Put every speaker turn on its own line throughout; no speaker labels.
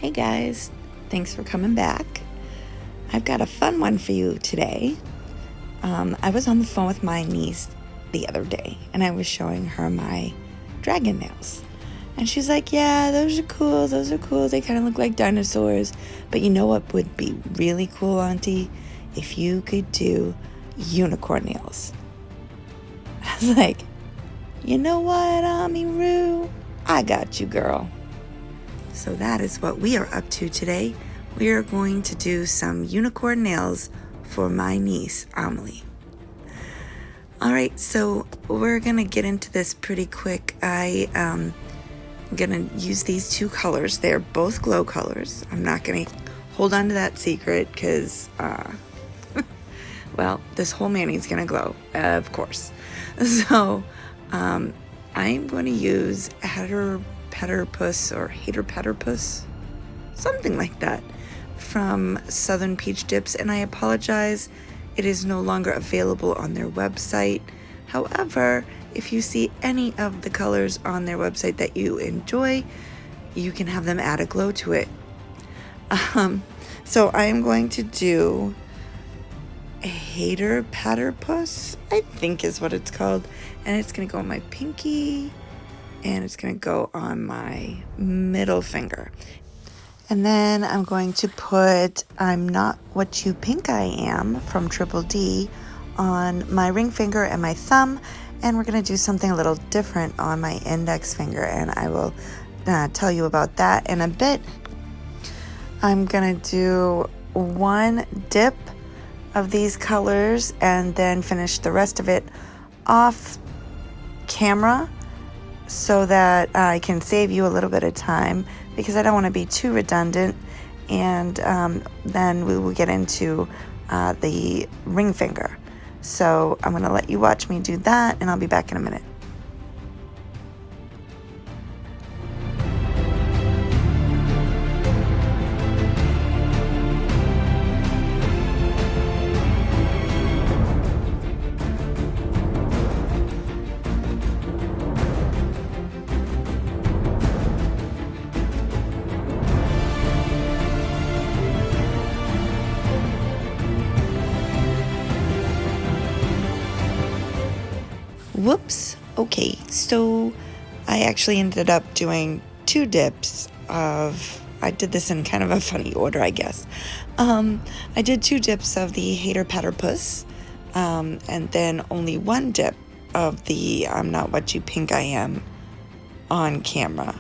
Hey guys, thanks for coming back. I've got a fun one for you today. I was on the phone with my niece the other day and I was showing her my dragon nails. And she's like, yeah, those are cool, they kind of look like dinosaurs. But you know what would be really cool, Auntie? If you could do unicorn nails. I was like, you know what, Roo? I got you, girl. So that is what we are up to today. We are going to do some unicorn nails for my niece, Amelie. Alright, so we're going to get into this pretty quick. I'm going to use these two colors. They're both glow colors. I'm not going to hold on to that secret because, well, this whole mani's going to glow, of course. So, I'm going to use Haterpaterpus or Haterpaterpus, something like that, from Southern Peach Dips, and I apologize, it is no longer available on their website. However, if you see any of the colors on their website that you enjoy, you can have them add a glow to it. So I am going to do Haterpaterpus, I think is what it's called, and it's going to go on my pinky, and it's going to go on my middle finger. And then I'm going to put I'm Not What You Think I Am from 𝕙𝕼𝕼 on my ring finger and my thumb, and we're going to do something a little different on my index finger, and I will tell you about that in a bit. I'm going to do one dip of these colors and then finish the rest of it off camera so that I can save you a little bit of time, because I don't want to be too redundant, and then we will get into the ring finger. So I'm going to let you watch me do that, and I'll be back in a minute. Whoops. Okay, so I actually ended up doing two dips of, I did this in kind of a funny order, I guess. I did two dips of the Haterpaterpus, and then only one dip of the I'm Not What You Think I Am on camera.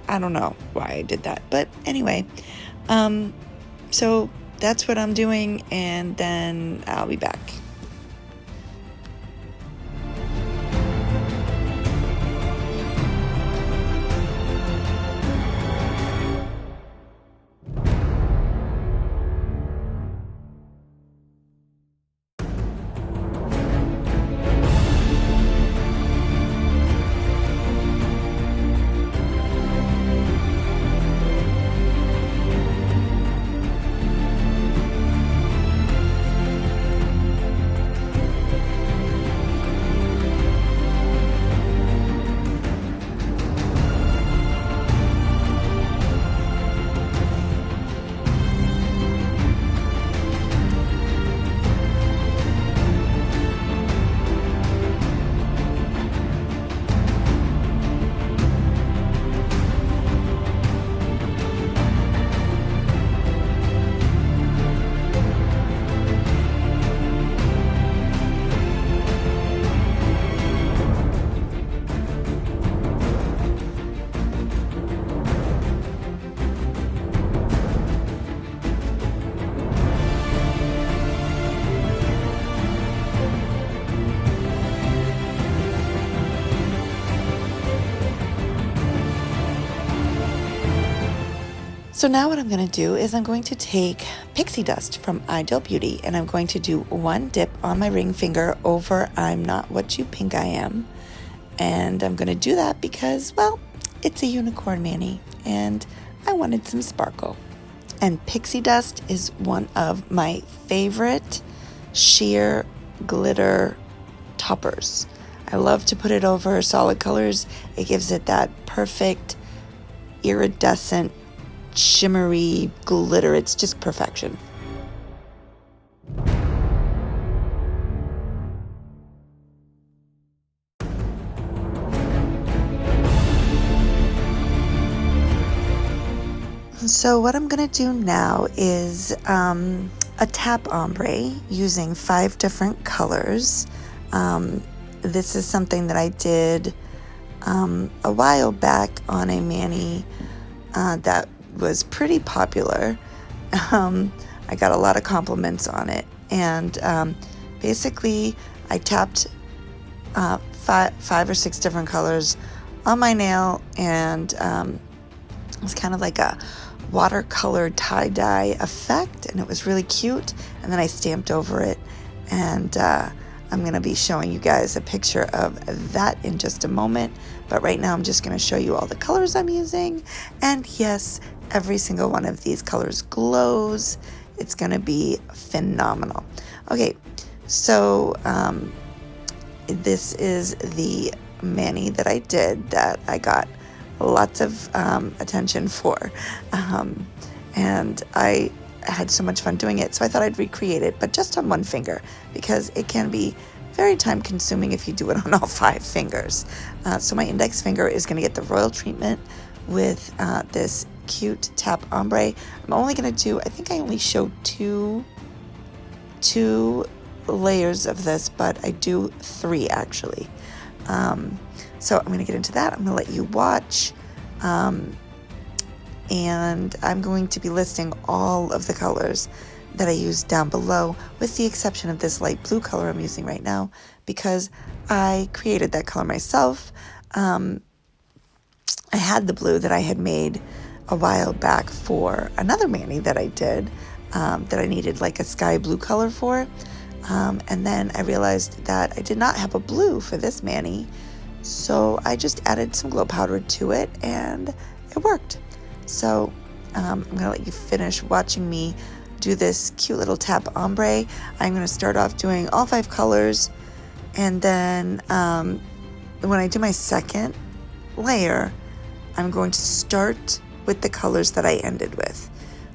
I don't know why I did that, but anyway, so that's what I'm doing, and then I'll be back. So now what I'm going to do is I'm going to take pixie dust from iGel Beauty, and I'm going to do one dip on my ring finger over I'm Not What You Think I Am. And I'm going to do that because, well, it's a unicorn mani and I wanted some sparkle. And pixie dust is one of my favorite sheer glitter toppers. I love to put it over solid colors. It gives it that perfect iridescent shimmery glitter. It's just perfection. So what I'm going to do now is a tap ombre using 5 different colors. This is something that I did a while back on a mani that was pretty popular. I got a lot of compliments on it, and basically I tapped 5 or 6 different colors on my nail, and it was kind of like a watercolor tie-dye effect, and it was really cute. And then I stamped over it, and I'm going to be showing you guys a picture of that in just a moment. But right now I'm just going to show you all the colors I'm using. And yes, every single one of these colors glows. It's going to be phenomenal. Okay, so this is the mani that I did that I got lots of attention for, and I had so much fun doing it, so I thought I'd recreate it, but just on one finger, because it can be very time consuming if you do it on all 5 fingers. So my index finger is going to get the royal treatment with this cute tap ombre. I'm only going to do, I think I only showed two layers of this, but I do 3 actually. So I'm going to get into that. I'm going to let you watch, and I'm going to be listing all of the colors that I used down below, with the exception of this light blue color I'm using right now, because I created that color myself. I had the blue that I had made a while back for another mani that I did, that I needed like a sky blue color for, and then I realized that I did not have a blue for this mani. So I just added some glow powder to it, and it worked. So I'm going to let you finish watching me do this cute little tap ombre. I'm going to start off doing all 5 colors, and then when I do my second layer, I'm going to start with the colors that I ended with.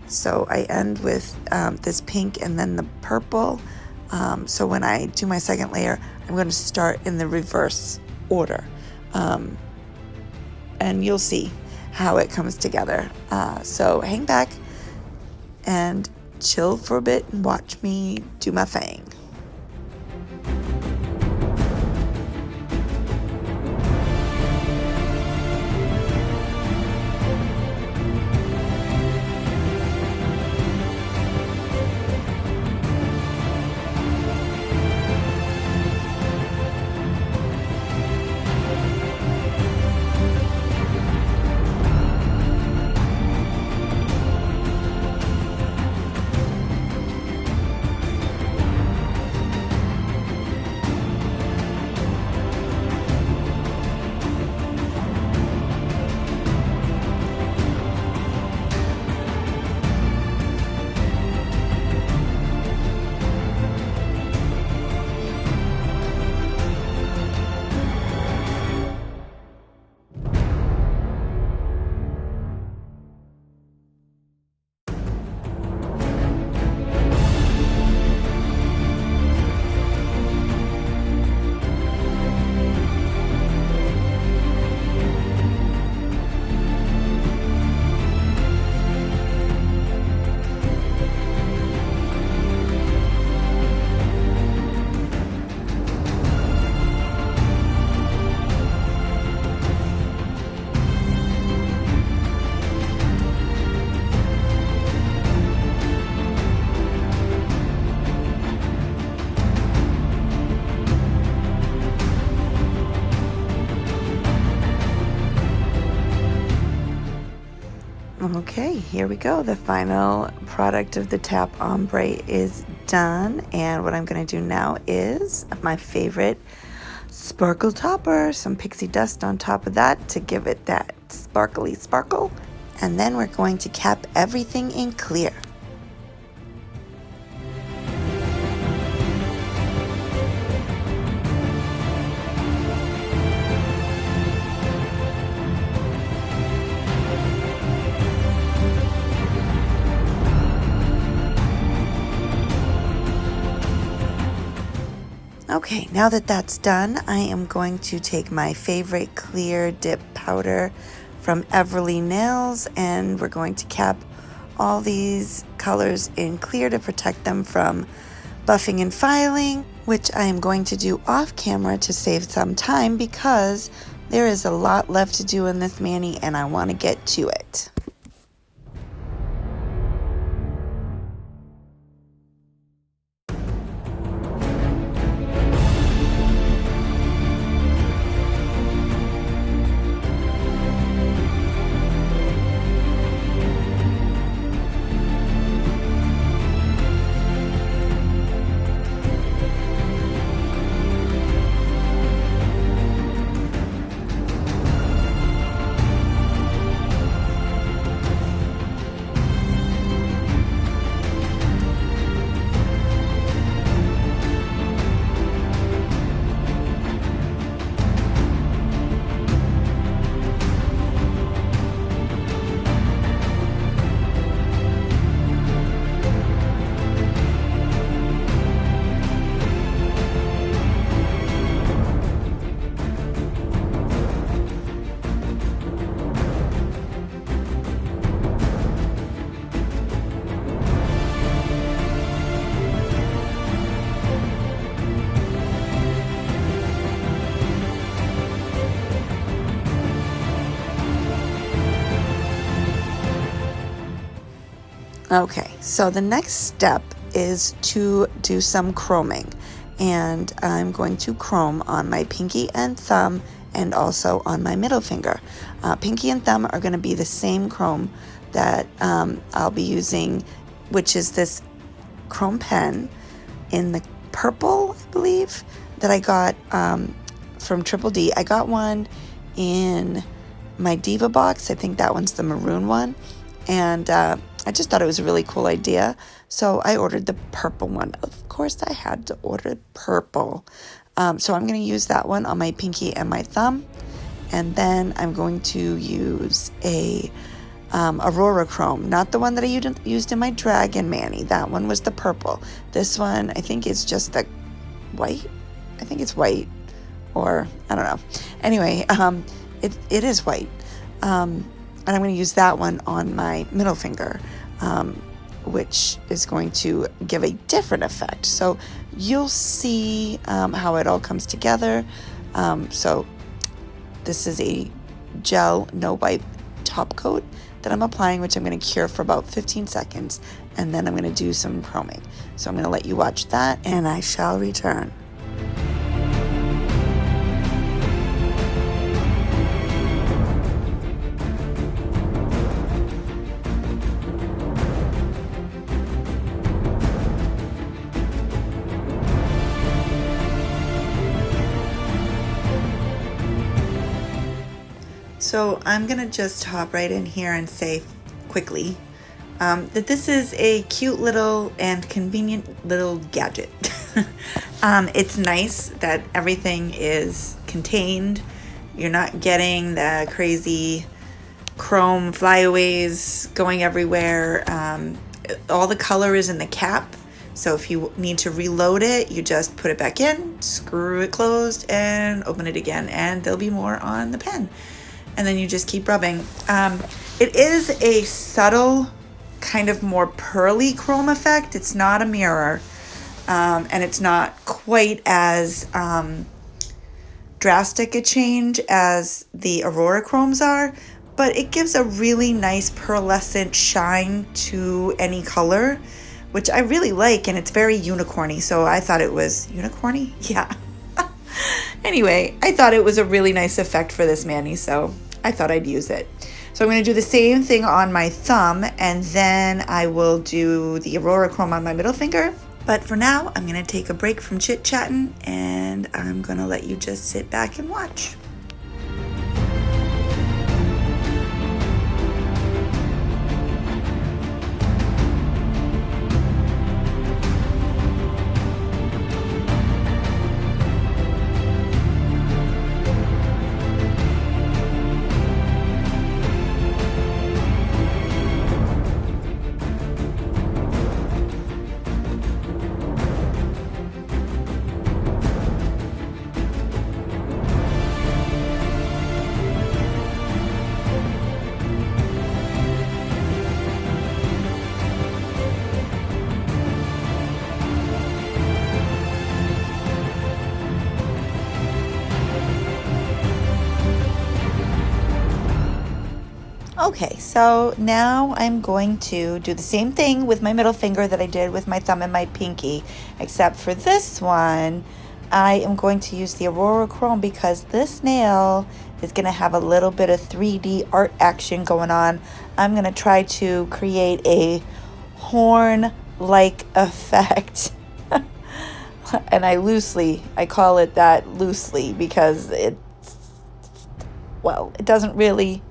So I end with this pink and then the purple. So when I do my second layer, I'm going to start in the reverse order, and you'll see how it comes together. So hang back and chill for a bit and watch me do my thing. Okay, here we go. The final product of the tap ombre is done, and what I'm going to do now is my favorite sparkle topper, some pixie dust on top of that to give it that sparkly sparkle, and then we're going to cap everything in clear. Okay, now that that's done, I am going to take my favorite clear dip powder from Everly Nails, and we're going to cap all these colors in clear to protect them from buffing and filing, which I am going to do off camera to save some time because there is a lot left to do in this mani and I want to get to it. Okay, so the next step is to do some chroming, and I'm going to chrome on my pinky and thumb and also on my middle finger. Pinky and thumb are going to be the same chrome that I'll be using, which is this chrome pen in the purple, I believe, that I got from 𝕙𝓼𝓼. I got one in my Diva box. I think that one's the maroon one, and I just thought it was a really cool idea, so I ordered the purple one. Of course, I had to order purple. So I'm going to use that one on my pinky and my thumb, and then I'm going to use a AURORA Chrome, not the one that I used in my Dragon Mani. That one was the purple. This one, I think, is just the white. I think it's white, or I don't know. Anyway, it is white. And I'm going to use that one on my middle finger, which is going to give a different effect. So you'll see how it all comes together. So this is a gel no wipe top coat that I'm applying, which I'm going to cure for about 15 seconds, and then I'm going to do some chroming. So I'm going to let you watch that, and I shall return. So I'm going to just hop right in here and say quickly that this is a cute little and convenient little gadget. It's nice that everything is contained. You're not getting the crazy chrome flyaways going everywhere. All the color is in the cap. So if you need to reload it, you just put it back in, screw it closed, and open it again, and there'll be more on the pen. And then you just keep rubbing. It is a subtle, kind of more pearly chrome effect. It's not a mirror, and it's not quite as drastic a change as the AURORA Chromes are, but it gives a really nice pearlescent shine to any color, which I really like, and it's very unicorny, so I thought it was unicorny? Yeah. Anyway, I thought it was a really nice effect for this mani, so I thought I'd use it. So I'm going to do the same thing on my thumb, and then I will do the AURORA Chrome on my middle finger. But for now, I'm going to take a break from chit-chatting, and I'm going to let you just sit back and watch. Okay, so now I'm going to do the same thing with my middle finger that I did with my thumb and my pinky, except for this one, I am going to use the AURORA Chrome because this nail is going to have a little bit of 3D art action going on. I'm going to try to create a horn-like effect. And I call it that loosely because it doesn't really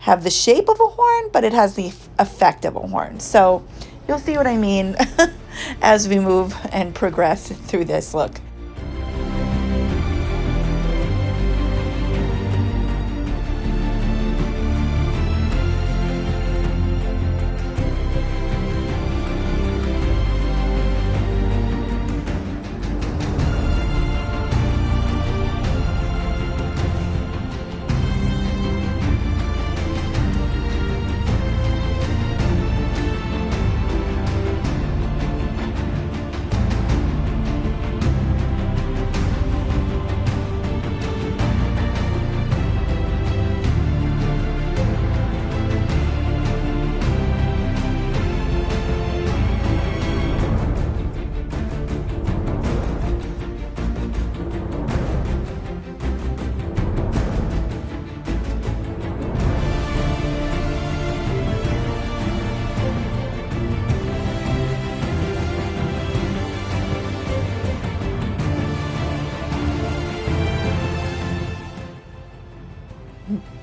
have the shape of a horn, but it has the effect of a horn. So you'll see what I mean as we move and progress through this look.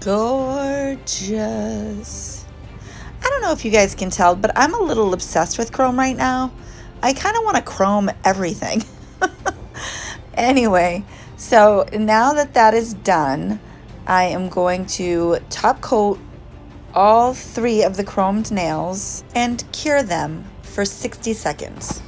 Gorgeous. I don't know if you guys can tell, but I'm a little obsessed with chrome right now. I kind of want to chrome everything. Anyway, so now that that is done, I am going to top coat all 3 of the chromed nails and cure them for 60 seconds.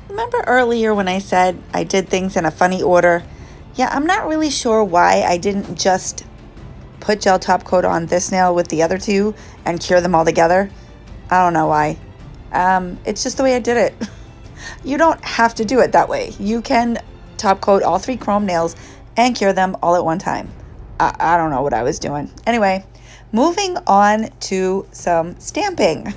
Remember earlier when I said I did things in a funny order? Yeah, I'm not really sure why I didn't just put gel top coat on this nail with the other 2 and cure them all together. I don't know why. It's just the way I did it. You don't have to do it that way. You can top coat all 3 chrome nails and cure them all at one time. I don't know what I was doing. Anyway, moving on to some stamping.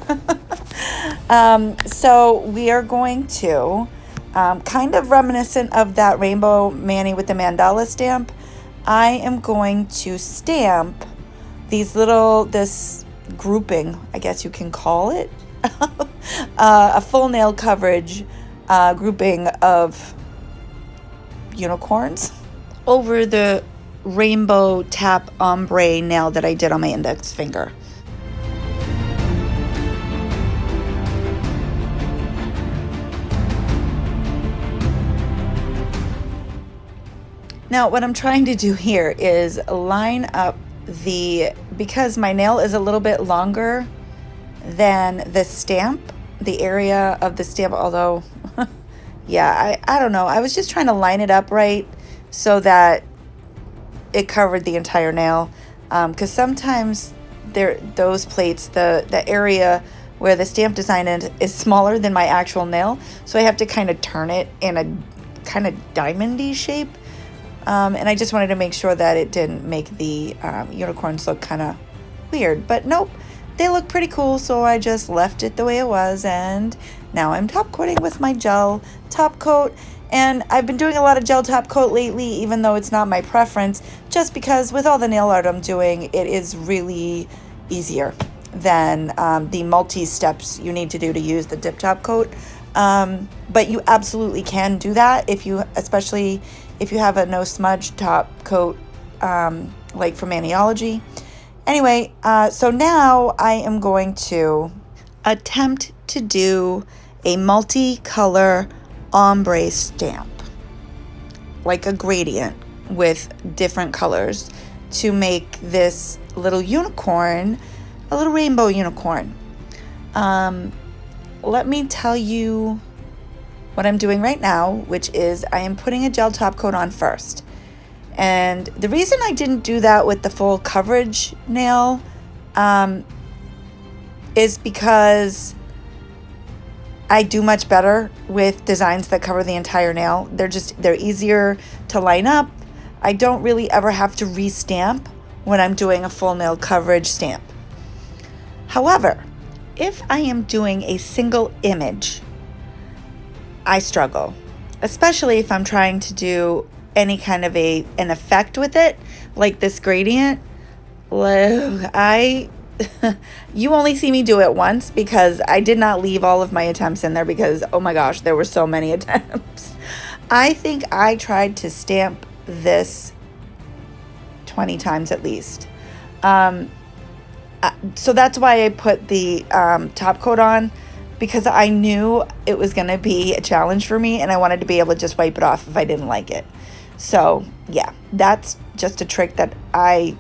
So we are going to, kind of reminiscent of that rainbow mani with the mandala stamp, I am going to stamp this grouping, I guess you can call it, a full nail coverage grouping of unicorns over the rainbow tap ombre nail that I did on my index finger. Now what I'm trying to do here is line up because my nail is a little bit longer than the stamp, the area of the stamp, although yeah, I don't know. I was just trying to line it up right so that it covered the entire nail. Because sometimes those plates, the area where the stamp design is smaller than my actual nail. So I have to kind of turn it in a kind of diamond-y shape. And I just wanted to make sure that it didn't make the unicorns look kind of weird. But nope, they look pretty cool, so I just left it the way it was. And now I'm top coating with my gel top coat. And I've been doing a lot of gel top coat lately, even though it's not my preference, just because with all the nail art I'm doing, it is really easier than the multi-steps you need to do to use the dip top coat. But you absolutely can do that especially if you have a no smudge top coat, like from Maniology. Anyway, so now I am going to attempt to do a multicolor ombre stamp, like a gradient with different colors, to make this little unicorn a little rainbow unicorn. Let me tell you what I'm doing right now, which is I am putting a gel top coat on first. And the reason I didn't do that with the full coverage nail is because I do much better with designs that cover the entire nail. They're easier to line up. I don't really ever have to re-stamp when I'm doing a full nail coverage stamp. However, if I am doing a single image, I struggle, especially if I'm trying to do any kind of an effect with it, like this gradient. You only see me do it once because I did not leave all of my attempts in there because, oh my gosh, there were so many attempts. I think I tried to stamp this 20 times at least. So that's why I put the top coat on, because I knew it was going to be a challenge for me and I wanted to be able to just wipe it off if I didn't like it. So yeah, that's just a trick that I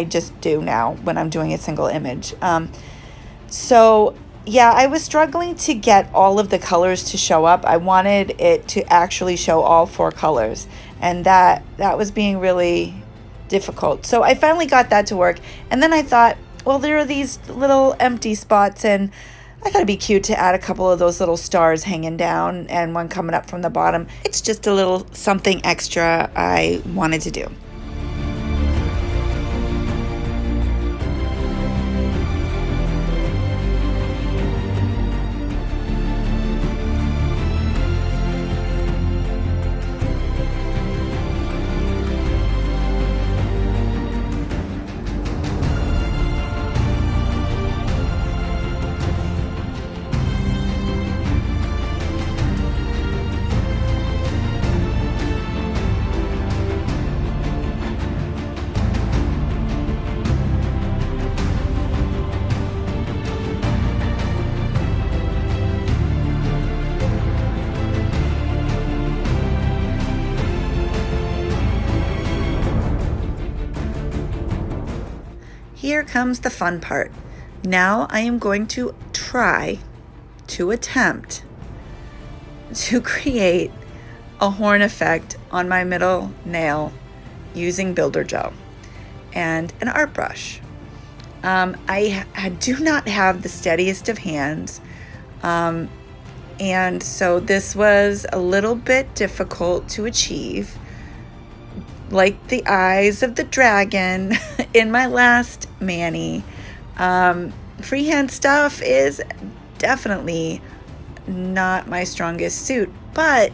just do now when I'm doing a single image. So yeah, I was struggling to get all of the colors to show up. I wanted it to actually show all 4 colors, and that was being really difficult. So I finally got that to work, and then I thought, well, there are these little empty spots, and I thought it'd be cute to add a couple of those little stars hanging down and one coming up from the bottom. It's just a little something extra I wanted to do. Here comes the fun part. Now I am going to attempt to create a horn effect on my middle nail using builder gel and an art brush. I do not have the steadiest of hands, and so this was a little bit difficult to achieve, like the eyes of the dragon in my last mani. Freehand stuff is definitely not my strongest suit, but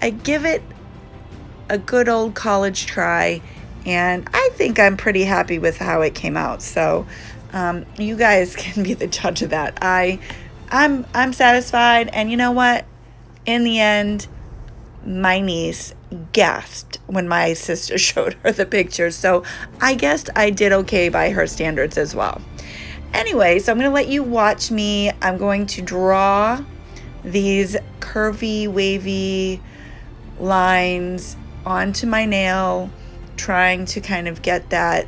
I give it a good old college try, and I think I'm pretty happy with how it came out. So you guys can be the judge of that. I'm satisfied, and you know what? In the end, my niece gasped when my sister showed her the pictures, so I guess I did okay by her standards as well. Anyway, so I'm going to let you watch me. I'm going to draw these curvy, wavy lines onto my nail, trying to kind of get that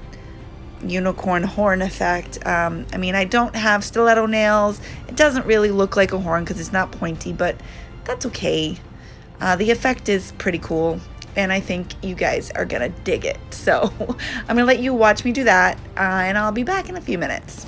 unicorn horn effect. I mean, I don't have stiletto nails. It doesn't really look like a horn because it's not pointy, but that's okay. The effect is pretty cool, and I think you guys are gonna dig it. So I'm gonna let you watch me do that, and I'll be back in a few minutes.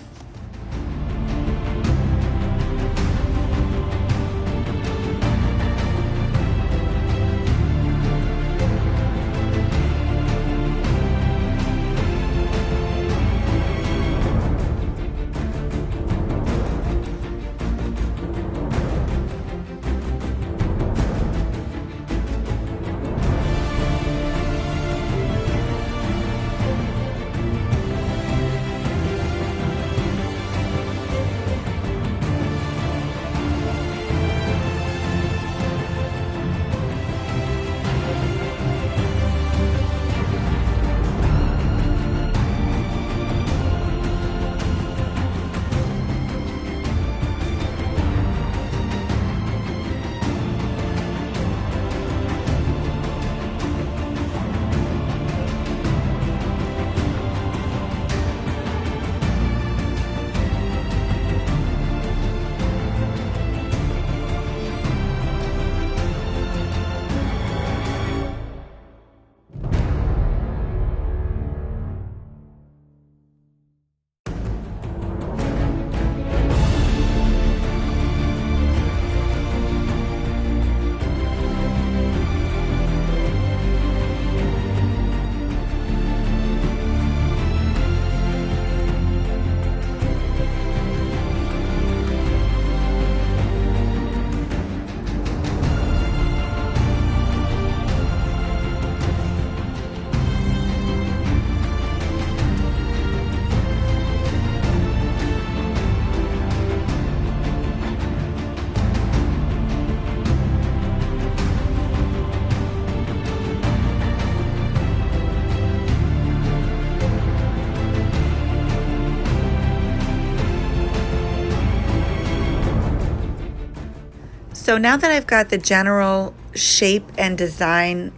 So now that I've got the general shape and design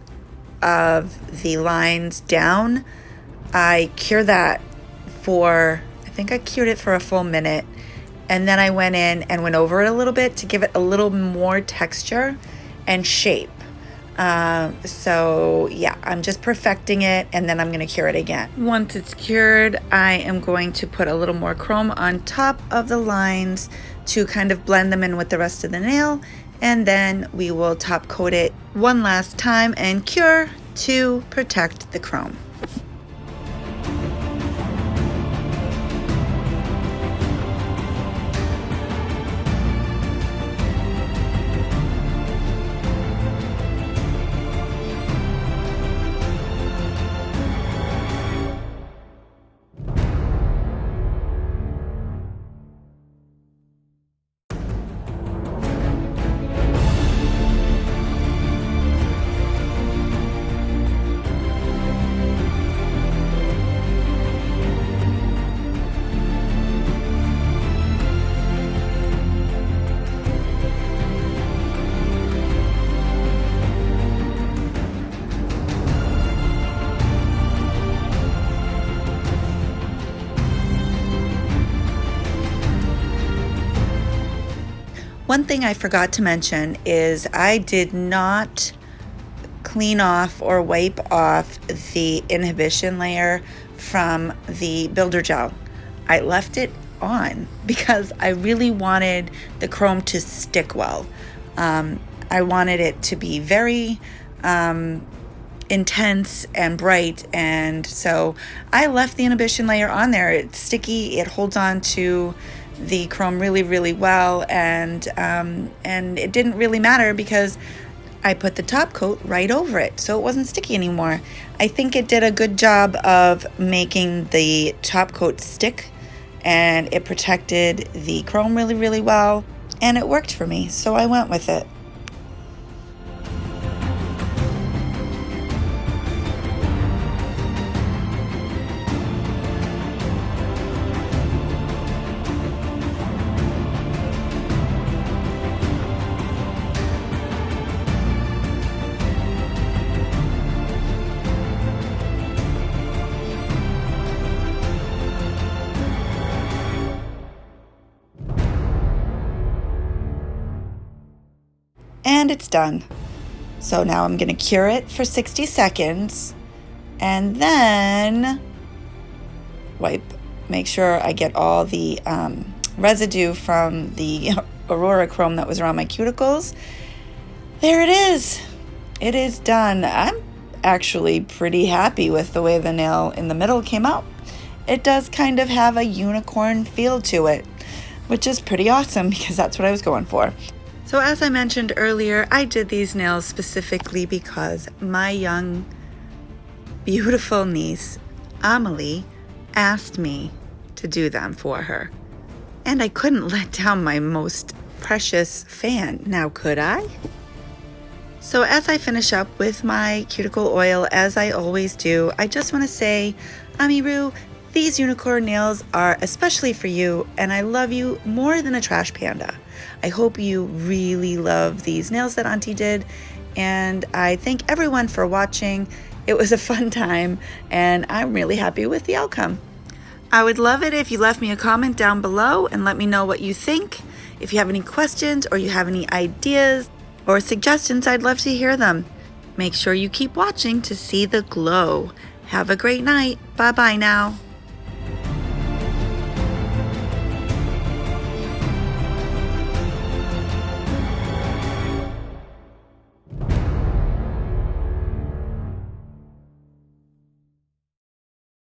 of the lines down, I cure that for, I think I cured it for a full minute. And then I went in and went over it a little bit to give it a little more texture and shape. So yeah, I'm just perfecting it, and then I'm going to cure it again. Once it's cured, I am going to put a little more chrome on top of the lines to kind of blend them in with the rest of the nail, and then we will top coat it one last time and cure to protect the chrome. One thing I forgot to mention is I did not clean off or wipe off the inhibition layer from the builder gel. I left it on because I really wanted the chrome to stick well. I wanted it to be very intense and bright, and so I left the inhibition layer on there. It's sticky, it holds on to the chrome really well, and it didn't really matter because I put the top coat right over it, so it wasn't sticky anymore. I think it did a good job of making the top coat stick, and it protected the chrome really well, and it worked for me, so I went with it. it's done. So now I'm going to cure it for 60 seconds and then make sure I get all the residue from the AURORA Chrome that was around my cuticles. There it is. It is done. I'm actually pretty happy with the way the nail in the middle came out. It does kind of have a unicorn feel to it, which is pretty awesome because that's what I was going for. So as I mentioned earlier, I did these nails specifically because my young, beautiful niece, Amelie, asked me to do them for her. And I couldn't let down my most precious fan. Now could I? So as I finish up with my cuticle oil, as I always do, I just want to say, Amiru, these unicorn nails are especially for you, and I love you more than a trash panda. I hope you really love these nails that Auntie did, and I thank everyone for watching. It was a fun time, and I'm really happy with the outcome. I would love it if you left me a comment down below and let me know what you think. If you have any questions or you have any ideas or suggestions, I'd love to hear them. Make sure you keep watching to see the glow. Have a great night. Bye-bye now.